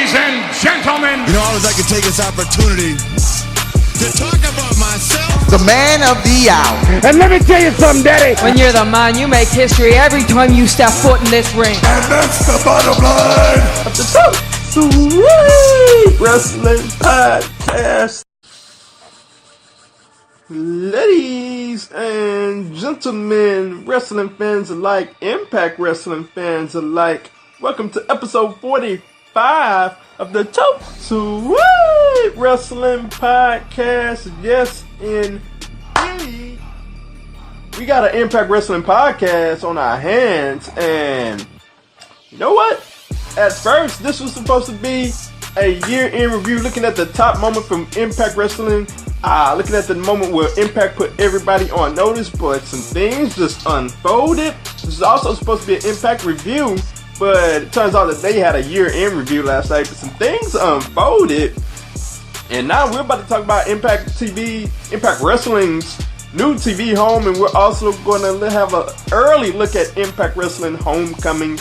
Ladies and gentlemen, you know, I always like to take this opportunity to talk about myself. The man of the hour. and let me tell you something, Daddy. When you're the man, you make history every time you step foot in this ring. And that's the bottom line. Of the Top Sweet Wrestling Podcast. Ladies and gentlemen, wrestling fans alike, Impact Wrestling fans alike, welcome to episode 45 of the Top Sweet Wrestling Podcast. Yes, indeed. We got an Impact Wrestling Podcast on our hands, and you know what? At first, this was supposed to be a year-end review, looking at the top moment from Impact Wrestling, looking at the moment where Impact put everybody on notice, but some things just unfolded. This is also supposed to be an Impact review, but it turns out that they had a year-end review last night, but some things unfolded, and now we're about to talk about Impact TV, Impact Wrestling's new TV home, and we're also going to have an early look at Impact Wrestling Homecoming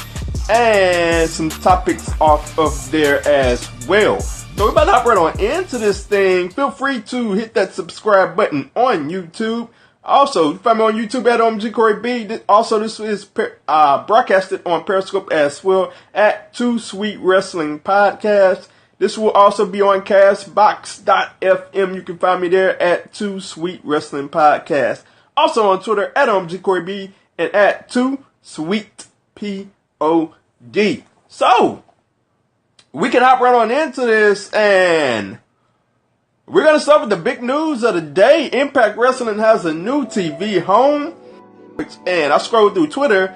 and some topics off of there as well. So we're about to hop right on into this thing. Feel free to hit that subscribe button on YouTube. Also, you find me on YouTube at OMG Corey B. Also, this is broadcasted on Periscope as well at Too Sweet Wrestling Podcast. This will also be on Castbox.fm. You can find me there at Too Sweet Wrestling Podcast. Also on Twitter at OMG Corey B and at Too Sweet P. O.D. So, we can hop right on into this, and we're going to start with the big news of the day. Impact Wrestling has a new TV home, and I scrolled through Twitter,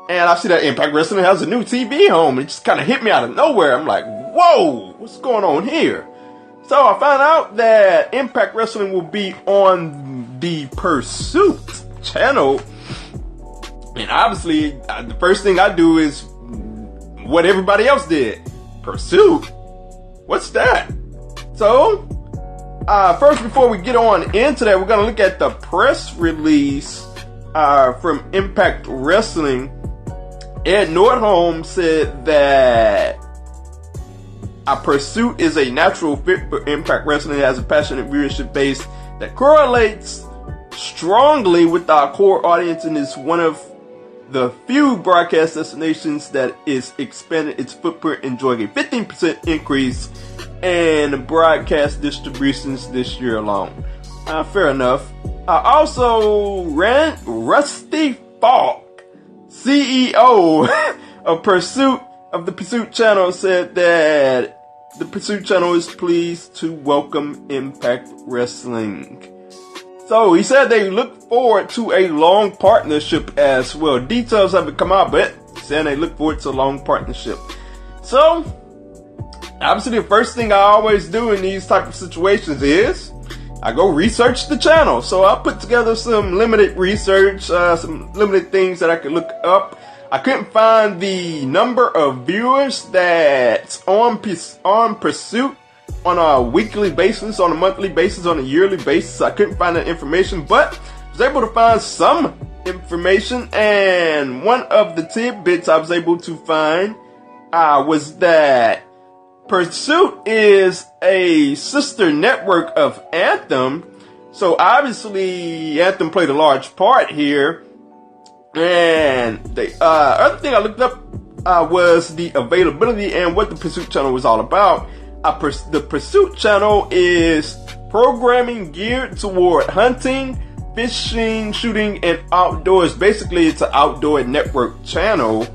and I see that Impact Wrestling has a new TV home. It just kind of hit me out of nowhere. I'm like, whoa, what's going on here? So, I found out that Impact Wrestling will be on the Pursuit channel. And obviously, the first thing I do is what everybody else did. Pursuit? What's that? So, first, before we get on into that, we're going to look at the press release from Impact Wrestling. Ed Nordholm said that Pursuit is a natural fit for Impact Wrestling. It has a passionate viewership base that correlates strongly with our core audience and is one of the few broadcast destinations that is expanding its footprint, enjoying a 15% increase in broadcast distributions this year alone. Fair enough. Also, Rusty Falk, CEO of the Pursuit Channel, said that the Pursuit Channel is pleased to welcome Impact Wrestling. So he said they look forward to a long partnership as well. Details haven't come out, but saying they look forward to a long partnership. So, obviously the first thing I always do in these type of situations is I go research the channel. So I put together some limited research, some limited things that I could look up. I couldn't find the number of viewers that's on Pursuit on a weekly basis, on a monthly basis, on a yearly basis. I couldn't find that information, but I was able to find some information, and one of the tidbits I was able to find was that Pursuit is a sister network of Anthem, so obviously Anthem played a large part here. And the other thing I looked up was the availability and what the Pursuit channel was all about. The Pursuit channel is programming geared toward hunting, fishing, shooting, and outdoors. Basically, it's an outdoor network channel.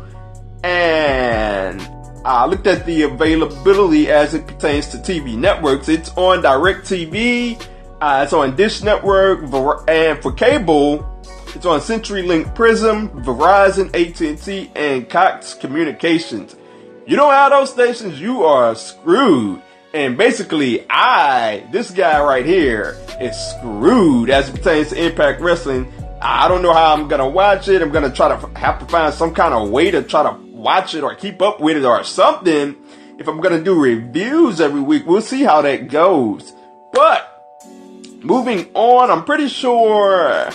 And I looked at the availability as it pertains to TV networks. It's on DirecTV, it's on Dish Network, and for cable, it's on CenturyLink Prism, Verizon, AT&T, and Cox Communications. You don't have those stations, you are screwed. And basically, this guy right here, is screwed as it pertains to Impact Wrestling. I don't know how I'm going to watch it. I'm going to have to find some kind of way to try to watch it or keep up with it or something. If I'm going to do reviews every week, we'll see how that goes. But, moving on, I'm pretty sure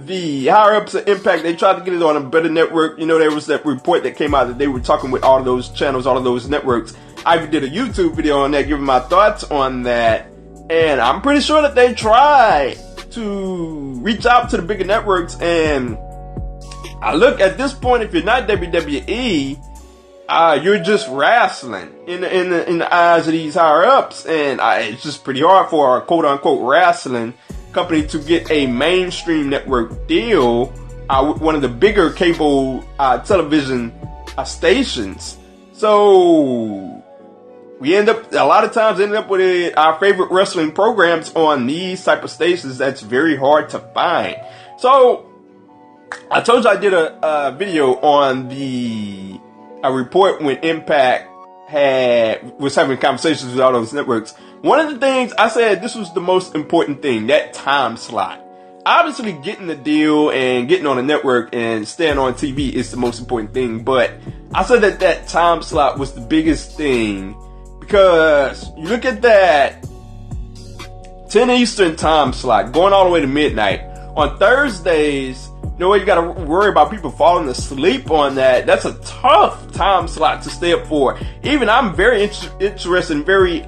the higher ups of Impact, they tried to get it on a better network. You know, there was that report that came out that they were talking with all of those channels, all of those networks, I even did a YouTube video on that, giving my thoughts on that. And I'm pretty sure that they tried to reach out to the bigger networks. And I look at this point, if you're not WWE, you're just wrestling in the eyes of these higher ups. And it's just pretty hard for a quote unquote wrestling company to get a mainstream network deal with one of the bigger cable television stations. So we a lot of times end up with our favorite wrestling programs on these type of stations that's very hard to find. So I told you I did a video on a report when Impact was having conversations with all those networks. One of the things I said, this was the most important thing, that time slot. Obviously getting the deal and getting on the network and staying on TV is the most important thing, but I said that time slot was the biggest thing, because you look at that 10 Eastern time slot going all the way to midnight. On Thursdays, you gotta worry about people falling asleep on that. That's a tough time slot to stay up for. Even I'm very interested and very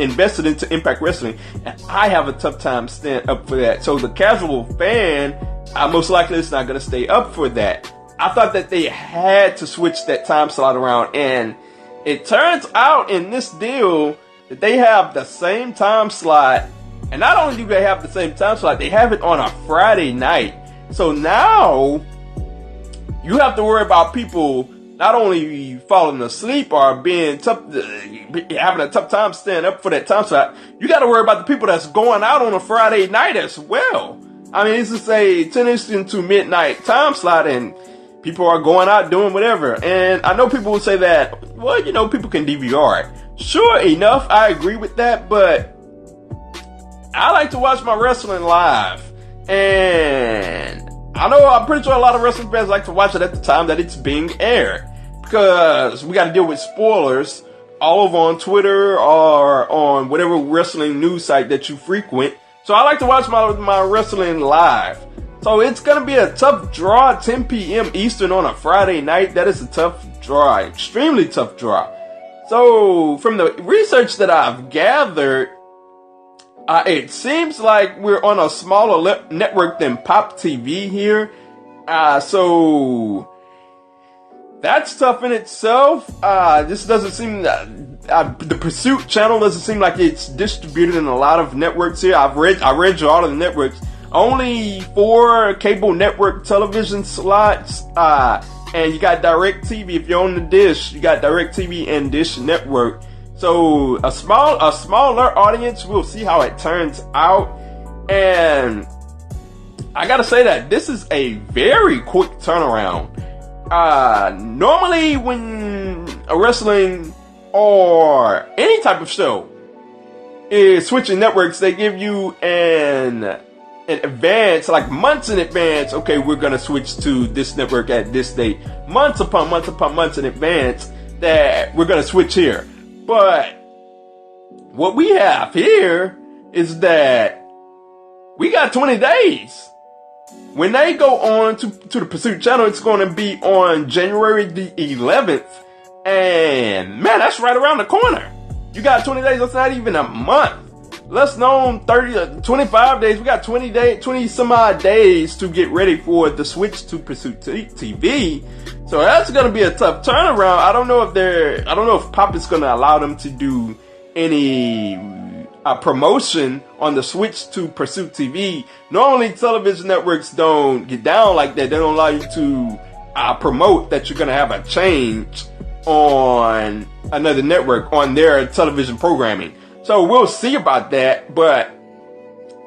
invested into Impact Wrestling, and I have a tough time staying up for that. So the casual fan, most likely is not gonna stay up for that. I thought that they had to switch that time slot around, and it turns out in this deal that they have the same time slot. And not only do they have the same time slot, they have it on a Friday night. So now you have to worry about people not only falling asleep or having a tough time staying up for that time slot. You got to worry about the people that's going out on a Friday night as well. I mean, it's just a 10 Eastern to midnight time slot, and people are going out doing whatever. And I know people will say that, well, people can DVR it. Sure enough, I agree with that, but I like to watch my wrestling live. And I'm pretty sure a lot of wrestling fans like to watch it at the time that it's being aired, because we got to deal with spoilers all over on Twitter or on whatever wrestling news site that you frequent. So I like to watch my wrestling live. So it's going to be a tough draw, 10 p.m. Eastern on a Friday night. That is a tough draw, extremely tough draw. So from the research that I've gathered, it seems like we're on a smaller network than Pop TV here. So that's tough in itself. This doesn't seem the Pursuit channel doesn't seem like it's distributed in a lot of networks here. I read you all of the networks. Only 4 cable network television slots. And you got DirecTV. If you're on the dish, you got DirecTV and Dish Network. So a smaller audience. We'll see how it turns out. And I gotta say that this is a very quick turnaround. Normally when a wrestling or any type of show is switching networks, they give you an advance, like months in advance. Okay, we're gonna switch to this network at this date. Months upon months in advance that we're gonna switch here. But what we have here is that we got 20 days. When they go on to the Pursuit channel, it's going to be on January the 11th. And man, that's right around the corner. You got 20 days. That's not even a month. Less known 25 days. We got 20 some odd days to get ready for the switch to Pursuit TV. So that's going to be a tough turnaround. I don't know if Pop is going to allow them to do any promotion on the switch to Pursuit TV. Normally television networks don't get down like that. They don't allow you to promote that you're going to have a change on another network on their television programming. So we'll see about that, but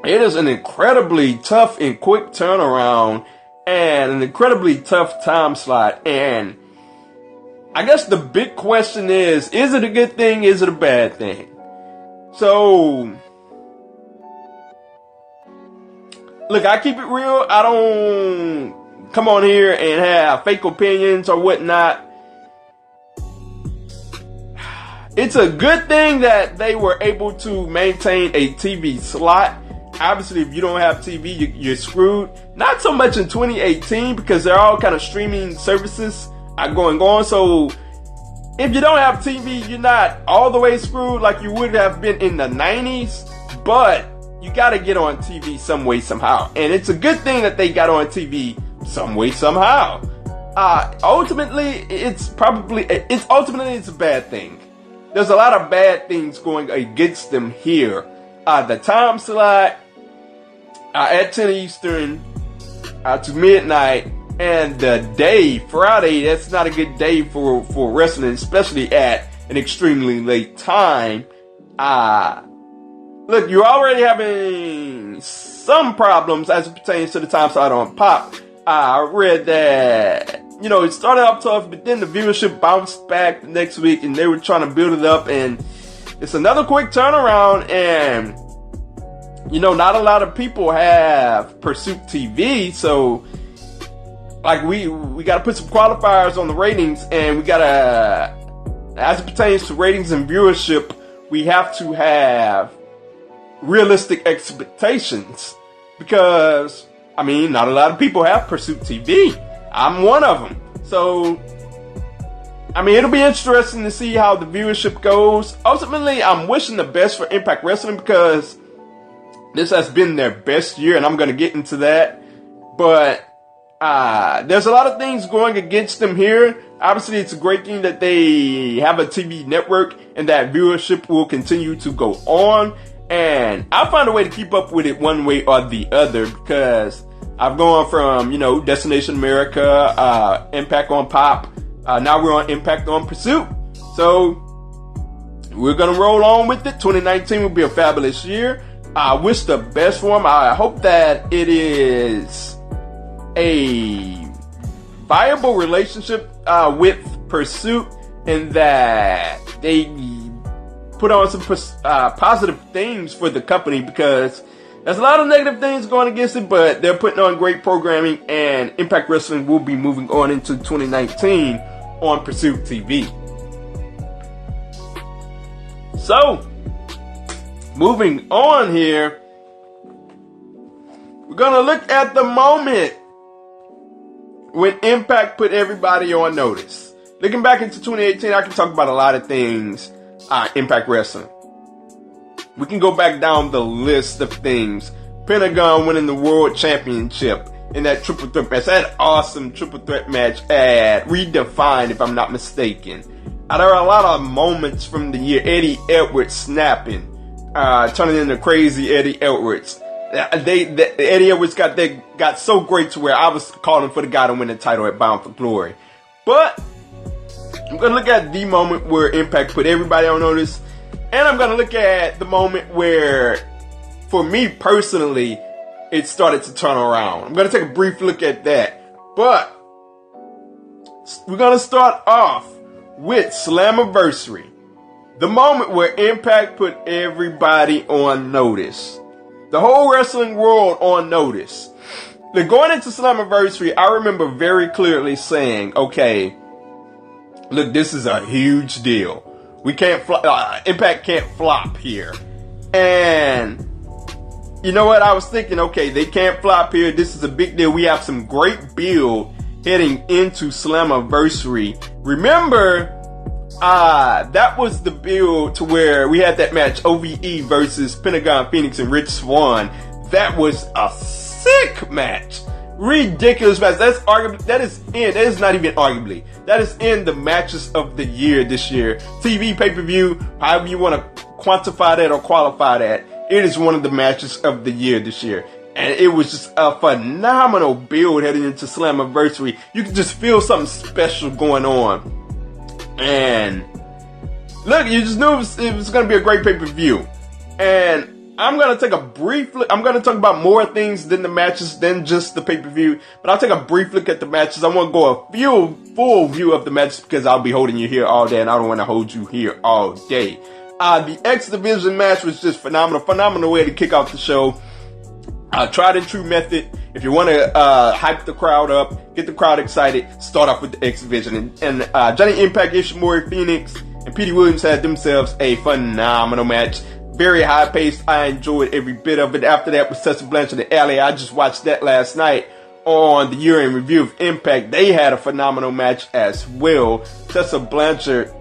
it is an incredibly tough and quick turnaround and an incredibly tough time slot. And I guess the big question is it a good thing? Is it a bad thing? So, look, I keep it real. I don't come on here and have fake opinions or whatnot. It's a good thing that they were able to maintain a TV slot. Obviously, if you don't have TV, you're screwed. Not so much in 2018 because they're all kind of streaming services are going on. So if you don't have TV, you're not all the way screwed like you would have been in the 90s, but you gotta get on TV some way, somehow. And it's a good thing that they got on TV some way, somehow. Ultimately, it's a bad thing. There's a lot of bad things going against them here. The time slot at 10 Eastern to midnight, and the day, Friday, that's not a good day for wrestling, especially at an extremely late time. Look, you're already having some problems as it pertains to the time slot on Pop. I read that, it started off tough, but then the viewership bounced back the next week, and they were trying to build it up, and it's another quick turnaround, and, not a lot of people have Pursuit TV, so, like, we gotta put some qualifiers on the ratings, and we gotta, as it pertains to ratings and viewership, we have to have realistic expectations, because, not a lot of people have Pursuit TV. I'm one of them. So, it'll be interesting to see how the viewership goes. Ultimately, I'm wishing the best for Impact Wrestling because this has been their best year, and I'm going to get into that. But there's a lot of things going against them here. Obviously, it's a great thing that they have a TV network and that viewership will continue to go on. And I'll find a way to keep up with it one way or the other because I've gone from, Destination America, Impact on Pop. Now we're on Impact on Pursuit. So we're going to roll on with it. 2019 will be a fabulous year. I wish the best for them. I hope that it is a viable relationship with Pursuit and that they put on some positive things for the company because there's a lot of negative things going against it, but they're putting on great programming, and Impact Wrestling will be moving on into 2019 on Pursuit TV. So, moving on here, we're going to look at the moment when Impact put everybody on notice. Looking back into 2018, I can talk about a lot of things, Impact Wrestling. We can go back down the list of things. Pentagon winning the World Championship in that triple threat match. That awesome triple threat match at Redefined, if I'm not mistaken. There are a lot of moments from the year. Eddie Edwards snapping, turning into crazy Eddie Edwards. Eddie Edwards got so great to where I was calling for the guy to win the title at Bound for Glory. But I'm going to look at the moment where Impact put everybody on notice. And I'm going to look at the moment where, for me personally, it started to turn around. I'm going to take a brief look at that. But we're going to start off with Slammiversary. The moment where Impact put everybody on notice. The whole wrestling world on notice. Going into Slammiversary, I remember very clearly saying, okay, look, this is a huge deal. We can't Impact can't flop here. And you know what? I was thinking, okay, they can't flop here. This is a big deal. We have some great build heading into Slammiversary. Remember, that was the build to where we had that match, OVE versus Pentagon Phoenix and Rich Swann. That was a sick match. Ridiculous match. That is in the matches of the year this year. TV, pay-per-view, however you want to quantify that or qualify that, it is one of the matches of the year this year. And it was just a phenomenal build heading into Slammiversary. You could just feel something special going on. And look, you just knew it was going to be a great pay-per-view. And I'm going to take a brief look. I'm going to talk about more things than the matches, than just the pay-per-view. But I'll take a brief look at the matches. I want to go full view of the matches because I'll be holding you here all day and I don't want to hold you here all day. The X Division match was just phenomenal. Phenomenal way to kick off the show. Tried and true method. If you want to hype the crowd up, get the crowd excited, start off with the X Division. And Johnny Impact, Ishimori, Phoenix, and Petey Williams had themselves a phenomenal match. Very high paced. I enjoyed every bit of it. After that was Tessa Blanchard and Alley. I just watched that last night on the year in review of Impact, they had a phenomenal match as well. Tessa Blanchard,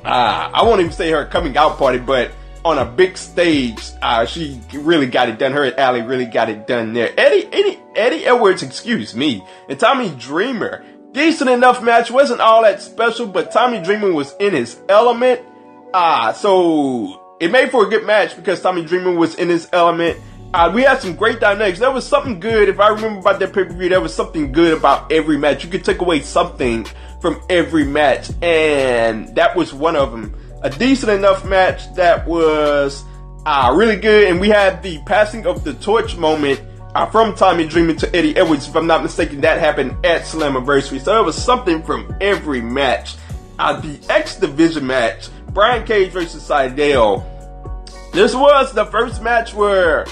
I won't even say her coming out party, but on a big stage, she really got it done. Her and Allie really got it done there. Eddie Edwards, and Tommy Dreamer. Decent enough match. Wasn't all that special, but Tommy Dreamer was in his element. So it made for a good match because Tommy Dreamer was in his element. We had some great dynamics. There was something good. If I remember about that pay-per-view, there was something good about every match. You could take away something from every match, and that was one of them. A decent enough match that was really good, and we had the passing of the torch moment from Tommy Dreamer to Eddie Edwards. If I'm not mistaken, that happened at Slammiversary. So there was something from every match. The X Division match, Brian Cage versus Sydal. This was the first match where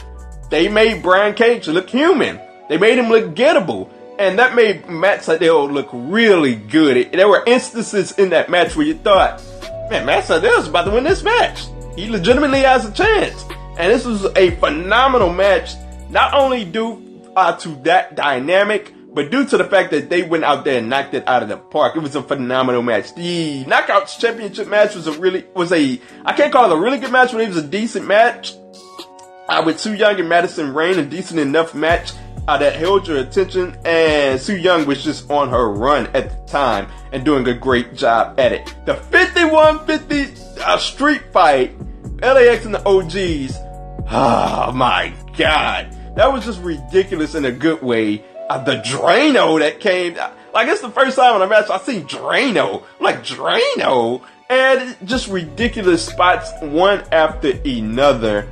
they made Brian Cage look human. They made him look gettable. And that made Matt Sydal look really good. There were instances in that match where you thought, man, Matt Sydal's about to win this match. He legitimately has a chance. And this was a phenomenal match, not only due to that dynamic, but due to the fact that they went out there and knocked it out of the park. It was a phenomenal match. The Knockouts Championship match I can't call it a really good match, but it was a decent match. With Su Yung and Madison Rayne, a decent enough match that held your attention, and Su Yung was just on her run at the time and doing a great job at it. The 51-50 street fight, LAX and the OGs, oh my god, that was just ridiculous in a good way. The Drano that came, like it's the first time in a match I've seen Drano. I'm like, Drano? And just ridiculous spots one after another,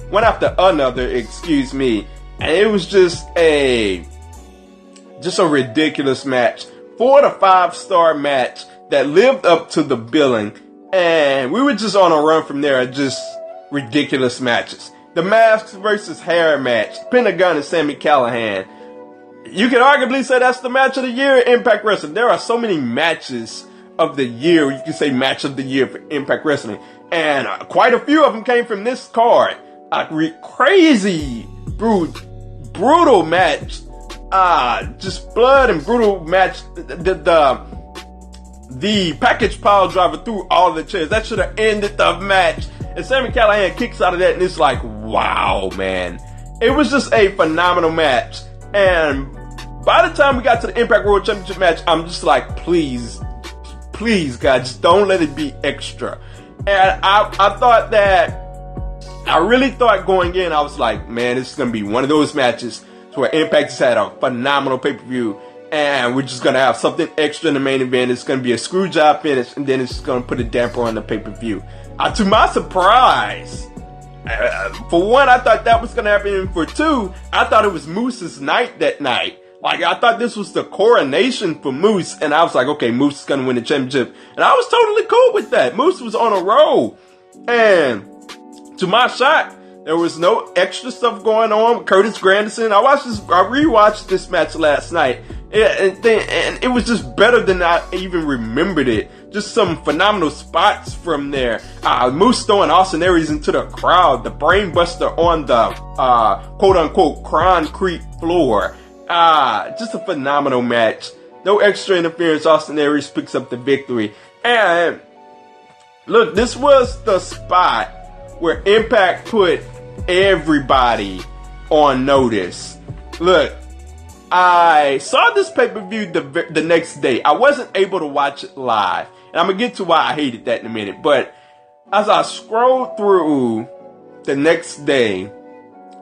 excuse me. And it was just a ridiculous match. 4 to 5 star match that lived up to the billing. And we were just on a run from there, just ridiculous matches. The Masks versus Hair match, Pentagon and Sami Callihan. You can arguably say that's the match of the year in Impact Wrestling. There are so many matches of the year. You can say match of the year for Impact Wrestling. And quite a few of them came from this card. A crazy, brutal match. Just blood and brutal match. The package pile driver through all the chairs. That should have ended the match. And Sami Callihan kicks out of that, and it's like, wow, man. It was just a phenomenal match. And by the time we got to the Impact World Championship match, I'm just like, please, God, just don't let it be extra. And I really thought going in, I was like, man, this is going to be one of those matches where Impact has had a phenomenal pay-per-view, and we're just going to have something extra in the main event. It's going to be a screw job finish, and then it's just going to put a damper on the pay-per-view. To my surprise, for one, I thought that was going to happen, and for two, I thought it was Moose's night that night. Like, I thought this was the coronation for Moose, and I was like, okay, Moose is going to win the championship. And I was totally cool with that. Moose was on a roll. And to my shock, there was no extra stuff going on with Curtis Granderson. I rewatched this match last night, and it was just better than I even remembered it. Just some phenomenal spots from there. Moose throwing Austin Aries into the crowd, the brain buster on the quote-unquote concrete floor. Just a phenomenal match. No extra interference. Austin Aries picks up the victory. And look, this was the spot where Impact put everybody on notice. Look, I saw this pay-per-view the next day. I wasn't able to watch it live. And I'm going to get to why I hated that in a minute. But as I scrolled through the next day,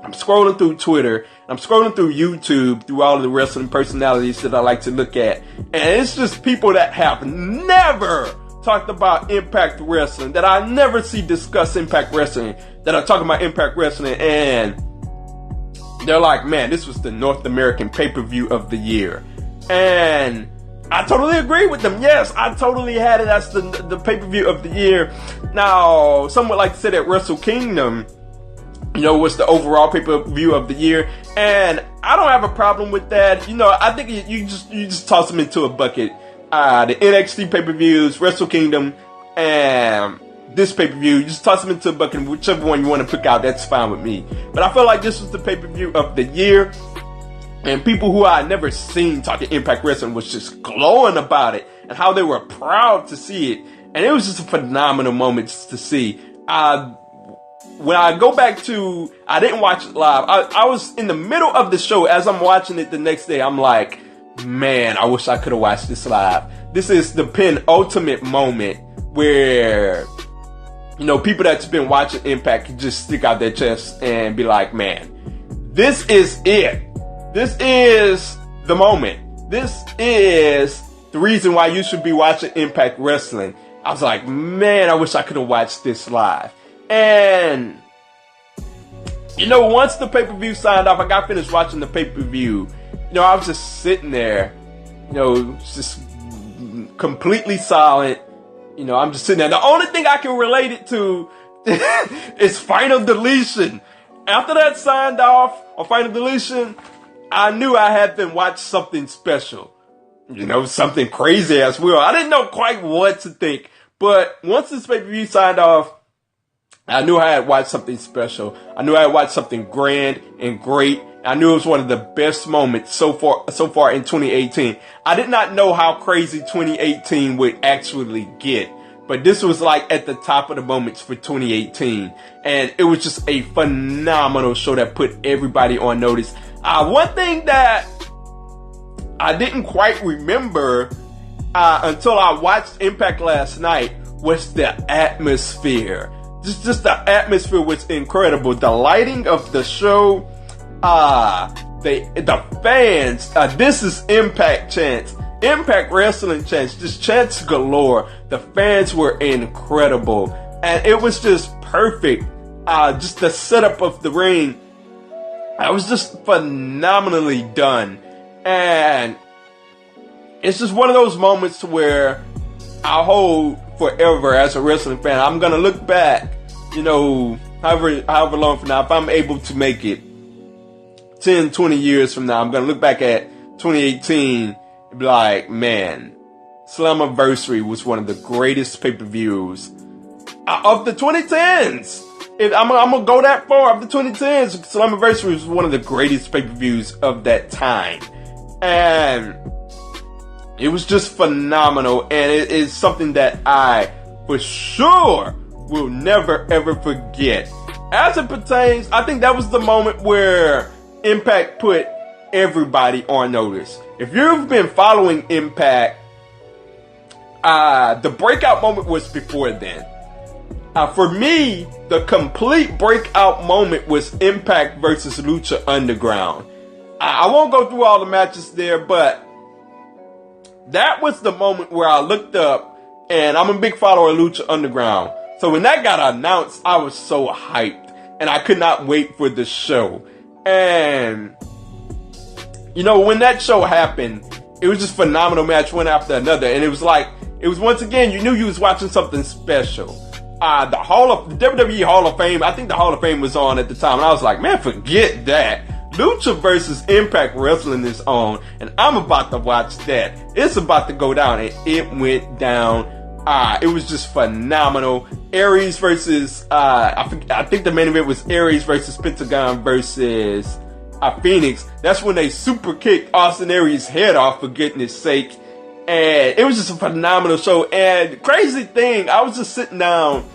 I'm scrolling through Twitter, I'm scrolling through YouTube, through all of the wrestling personalities that I like to look at. And it's just people that have never talked about Impact Wrestling, that I never see discuss Impact Wrestling, that are talking about Impact Wrestling, and they're like, man, this was the North American pay-per-view of the year. And I totally agree with them. Yes, I totally had it as the pay-per-view of the year. Now, some would like to say that Wrestle Kingdom, was the overall pay-per-view of the year, and I don't have a problem with that. I think you just toss them into a bucket. The NXT pay-per-views, Wrestle Kingdom, and this pay-per-view, you just toss them into a bucket, and whichever one you want to pick out, that's fine with me. But I feel like this was the pay-per-view of the year. And people who I had never seen talking Impact Wrestling was just glowing about it and how they were proud to see it. And it was just a phenomenal moment to see. When I go back to, I didn't watch it live. I was in the middle of the show as I'm watching it the next day. I'm like, man, I wish I could have watched this live. This is the penultimate moment where, you know, people that's been watching Impact can just stick out their chest and be like, man, this is it. This is the moment. This is the reason why you should be watching Impact Wrestling. I was like, man, I wish I could have watched this live. And, you know, once the pay-per-view signed off, I got finished watching the pay-per-view. You know, I was just sitting there, you know, just completely silent. You know, I'm just sitting there. The only thing I can relate it to is Final Deletion. After that signed off on Final Deletion, I knew I had to watch something special. You know, something crazy as well. I didn't know quite what to think. But once this pay-per-view signed off, I knew I had watched something special. I knew I had watched something grand and great. I knew it was one of the best moments so far in 2018. I did not know how crazy 2018 would actually get, but this was like at the top of the moments for 2018. And it was just a phenomenal show that put everybody on notice. One thing that I didn't quite remember until I watched Impact last night was the atmosphere. Just the atmosphere was incredible. The lighting of the show, the fans, this is Impact chants, Impact Wrestling chants, just chants galore. The fans were incredible, and it was just perfect. Just the setup of the ring, I was just phenomenally done, and it's just one of those moments to where I'll hold forever as a wrestling fan. I'm gonna look back, you know, however long from now, if I'm able to make it 10, 20 years from now, I'm gonna look back at 2018 and be like, man, Slammiversary was one of the greatest pay-per-views of the 2010s. I'm gonna go that far. Of the 2010s, Slammiversary was one of the greatest pay-per-views of that time. And it was just phenomenal, and it is something that I, for sure, will never ever forget. As it pertains, I think that was the moment where Impact put everybody on notice. If you've been following Impact, the breakout moment was before then. For me, the complete breakout moment was Impact versus Lucha Underground. I won't go through all the matches there, but that was the moment where I looked up, and I'm a big follower of Lucha Underground. So when that got announced, I was so hyped, and I could not wait for the show. And, you know, when that show happened, it was just phenomenal match one after another. And it was like, it was once again, you knew you was watching something special. The WWE Hall of Fame, I think the Hall of Fame was on at the time, and I was like, man, forget that. Lucha versus Impact Wrestling is on, and I'm about to watch that. It's about to go down, and it went down. It was just phenomenal. Aries versus, I think the main event was Aries versus Pentagon versus Phoenix. That's when they super kicked Austin Aries' head off, for goodness sake. And it was just a phenomenal show. And crazy thing, I was just sitting down,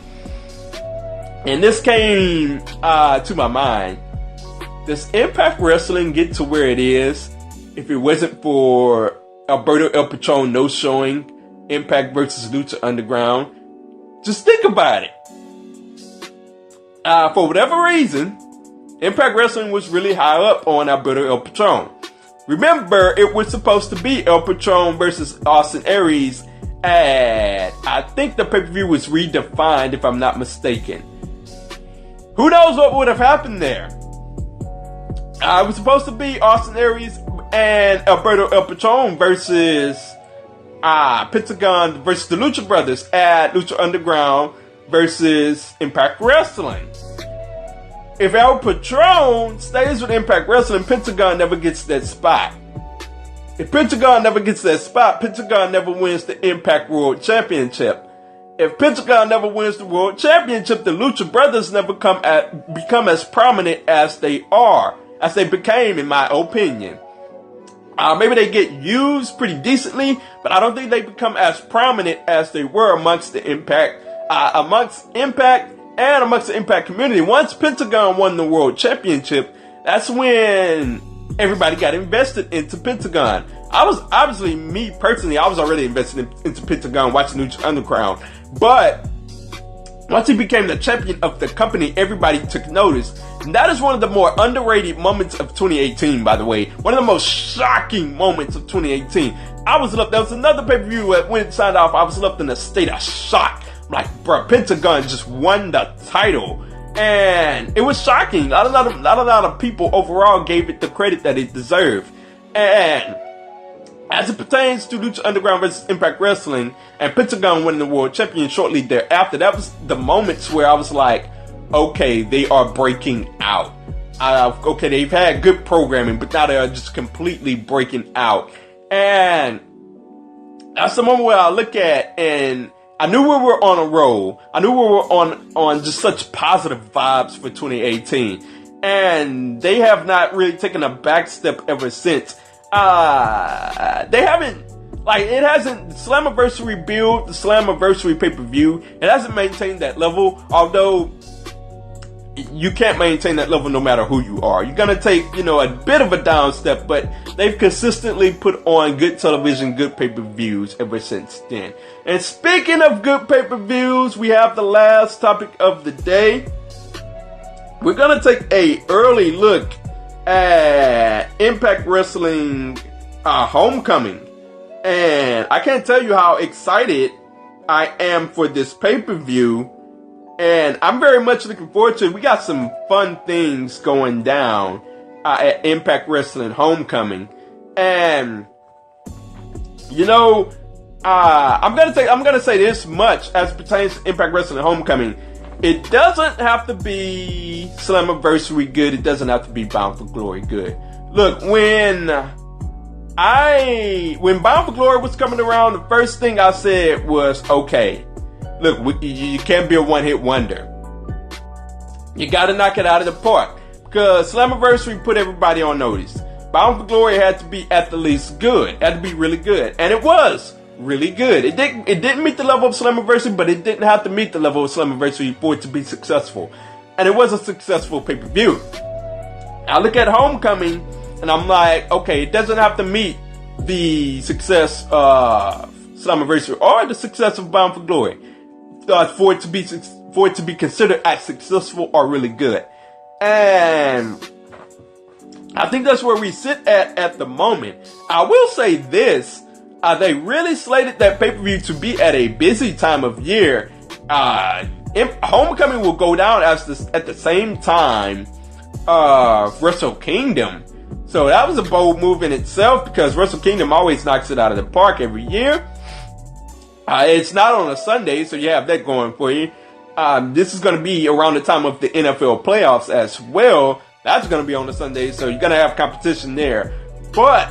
and this came to my mind. Does Impact Wrestling get to where it is if it wasn't for Alberto El Patron no-showing Impact versus Lucha Underground? Just think about it. For whatever reason, Impact Wrestling was really high up on Alberto El Patron. Remember, it was supposed to be El Patron versus Austin Aries, and I think the pay-per-view was redefined, if I'm not mistaken. Who knows what would have happened there? It was supposed to be Austin Aries and Alberto El Patron versus Pentagon versus the Lucha Brothers at Lucha Underground versus Impact Wrestling. If El Patron stays with Impact Wrestling, Pentagon never gets that spot. If Pentagon never gets that spot, Pentagon never wins the Impact World Championship. If Pentagon never wins the World Championship, the Lucha Brothers never become as prominent as they became, in my opinion. Maybe they get used pretty decently, but I don't think they become as prominent as they were amongst the Impact, and amongst the Impact community. Once Pentagon won the World Championship, that's when everybody got invested into Pentagon. I was obviously, me personally, I was already invested into Pentagon watching Lucha Underground, but once he became the champion of the company, everybody took notice. And that is one of the more underrated moments of 2018, by the way. One of the most shocking moments of 2018. There was another pay-per-view that when it signed off, I was left in a state of shock. I'm like, bro, Pentagon just won the title. And it was shocking. Not a lot of people overall gave it the credit that it deserved. And as it pertains to Lucha Underground versus Impact Wrestling and Pentagon winning the World Champion shortly thereafter, that was the moments where I was like, okay, they are breaking out. Okay, they've had good programming, but now they are just completely breaking out. And that's the moment where I look at, and I knew we were on a roll. I knew we were on just such positive vibes for 2018. And they have not really taken a back step ever since. They haven't, it hasn't, the Slammiversary build, the Slammiversary pay-per-view, it hasn't maintained that level, although you can't maintain that level no matter who you are. You're gonna take, a bit of a down step, but they've consistently put on good television, good pay-per-views ever since then. And speaking of good pay-per-views, we have the last topic of the day. We're gonna take a early look at Impact Wrestling Homecoming. And I can't tell you how excited I am for this pay-per-view. And I'm very much looking forward to it. We got some fun things going down at Impact Wrestling Homecoming. And I'm gonna say this much as pertains to Impact Wrestling Homecoming. It doesn't have to be Slammiversary good. It doesn't have to be Bound for Glory good. Look, when Bound for Glory was coming around, the first thing I said was, okay, look, you can't be a one-hit wonder. You gotta knock it out of the park. Because Slammiversary put everybody on notice. Bound for Glory had to be at the least good. It had to be really good. And it was really good. It didn't meet the level of Slammiversary, but it didn't have to meet the level of Slammiversary for it to be successful. And it was a successful pay-per-view. I look at Homecoming, and I'm like, okay, it doesn't have to meet the success of Slammiversary or the success of Bound for Glory for it to be considered as successful or really good. And I think that's where we sit at the moment. I will say this. They really slated that pay-per-view to be at a busy time of year. Homecoming will go down at the same time Wrestle Kingdom. So that was a bold move in itself, because Wrestle Kingdom always knocks it out of the park every year. It's not on a Sunday, so you have that going for you. This is going to be around the time of the NFL playoffs as well. That's going to be on a Sunday, so you're going to have competition there. But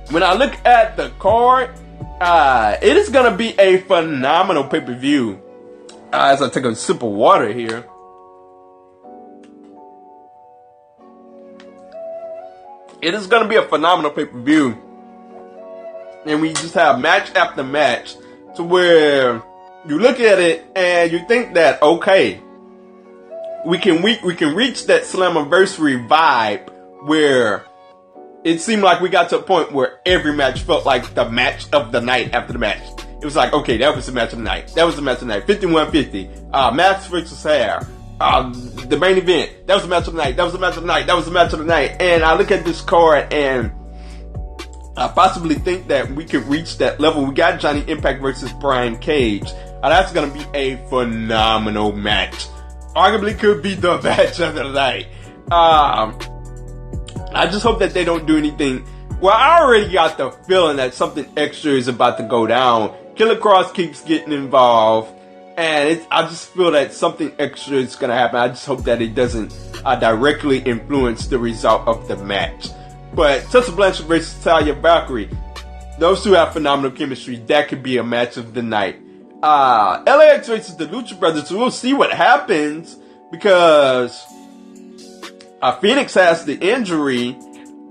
when I look at the card, it is going to be a phenomenal pay-per-view. As I take a sip of water here. It is going to be a phenomenal pay-per-view. And we just have match after match to where you look at it and you think that, okay, we can reach that Slammiversary vibe where it seemed like we got to a point where every match felt like the match of the night after the match. It was like, okay, that was the match of the night. That was the match of the night. 5150. Max versus Hair. The main event. That was the match of the night. That was the match of the night. That was the match of the night. And I look at this card and I possibly think that we could reach that level. We got Johnny Impact versus Brian Cage. That's going to be a phenomenal match. Arguably could be the match of the night. I just hope that they don't do anything. Well, I already got the feeling that something extra is about to go down. Killer Kross keeps getting involved. And I just feel that something extra is going to happen. I just hope that it doesn't directly influence the result of the match. But Tessa Blanchard versus Talia Valkyrie, those two have phenomenal chemistry. That could be a match of the night. LAX versus the Lucha Brothers. So we'll see what happens, because Phoenix has the injury.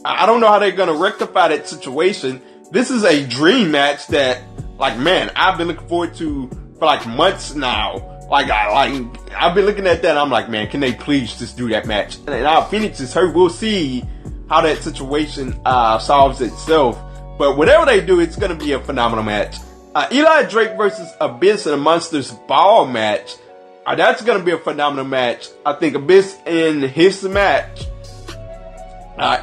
I don't know how they're going to rectify that situation. This is a dream match that, like, man, I've been looking forward to for like months now. I've been looking at that and I'm like, man, can they please just do that match? And now Phoenix is hurt. We'll see how that situation solves itself. But whatever they do, it's going to be a phenomenal match. Eli Drake versus Abyss in a Monsters Ball match. That's going to be a phenomenal match. I think Abyss in his match.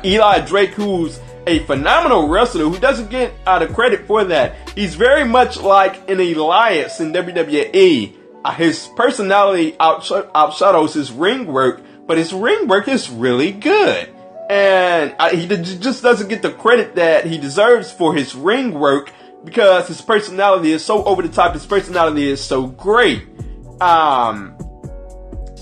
Eli Drake, who's a phenomenal wrestler who doesn't get the credit for that. He's very much like an Elias in WWE. His personality outshadows his ring work, but his ring work is really good. And he just doesn't get the credit that he deserves for his ring work because his personality is so over the top. His personality is so great.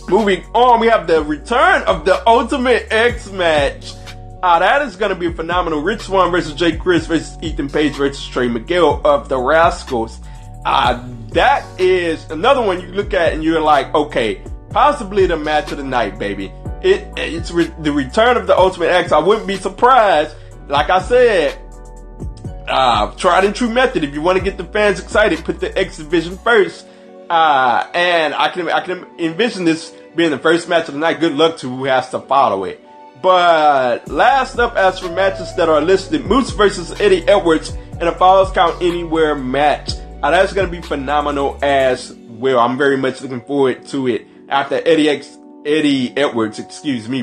Moving on, we have the return of the Ultimate X match. That is going to be phenomenal. Rich Swann versus Jay Chris versus Ethan Page versus Trey Miguel of the Rascals. That is another one you look at and you're like, okay, possibly the match of the night, baby. It's the return of the Ultimate X. I wouldn't be surprised. Like I said, tried and true method. If you want to get the fans excited, put the X Division first. And I can envision this being the first match of the night. Good luck to who has to follow it. But last up, as for matches that are listed, Moose versus Eddie Edwards in a Falls Count Anywhere match. That's going to be phenomenal as well. I'm very much looking forward to it. After Eddie Edwards,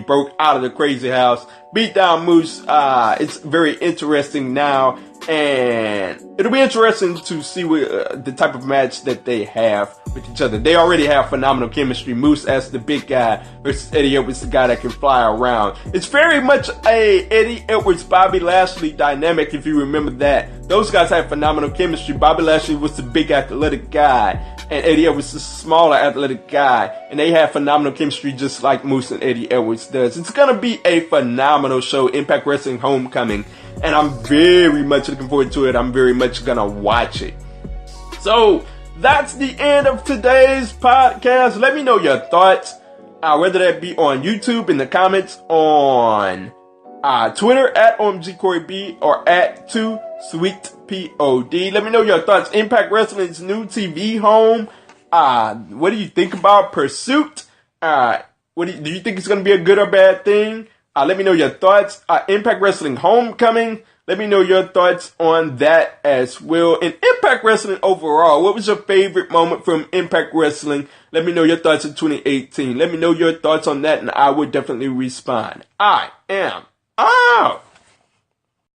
broke out of the crazy house, beat down Moose. It's very interesting now, and it'll be interesting to see the type of match that they have with each other. They already have phenomenal chemistry. Moose as the big guy versus Eddie Edwards, the guy that can fly around. It's very much a Eddie Edwards, Bobby Lashley dynamic, if you remember that. Those guys have phenomenal chemistry. Bobby Lashley was the big athletic guy, and Eddie Edwards the smaller athletic guy, and they have phenomenal chemistry just like Moose and Eddie Edwards does. It's going to be a phenomenal show, Impact Wrestling Homecoming, and I'm very much looking forward to it. I'm very much going to watch it. So, that's the end of today's podcast. Let me know your thoughts, whether that be on YouTube in the comments, on Twitter at OMGCoreyB or at 2SweetPod. Let me know your thoughts. Impact Wrestling's new TV home. What do you think about Pursuit? Do you think it's going to be a good or bad thing? Let me know your thoughts. Impact Wrestling Homecoming. Let me know your thoughts on that as well. And Impact Wrestling overall, what was your favorite moment from Impact Wrestling? Let me know your thoughts in 2018. Let me know your thoughts on that, and I would definitely respond. I am out.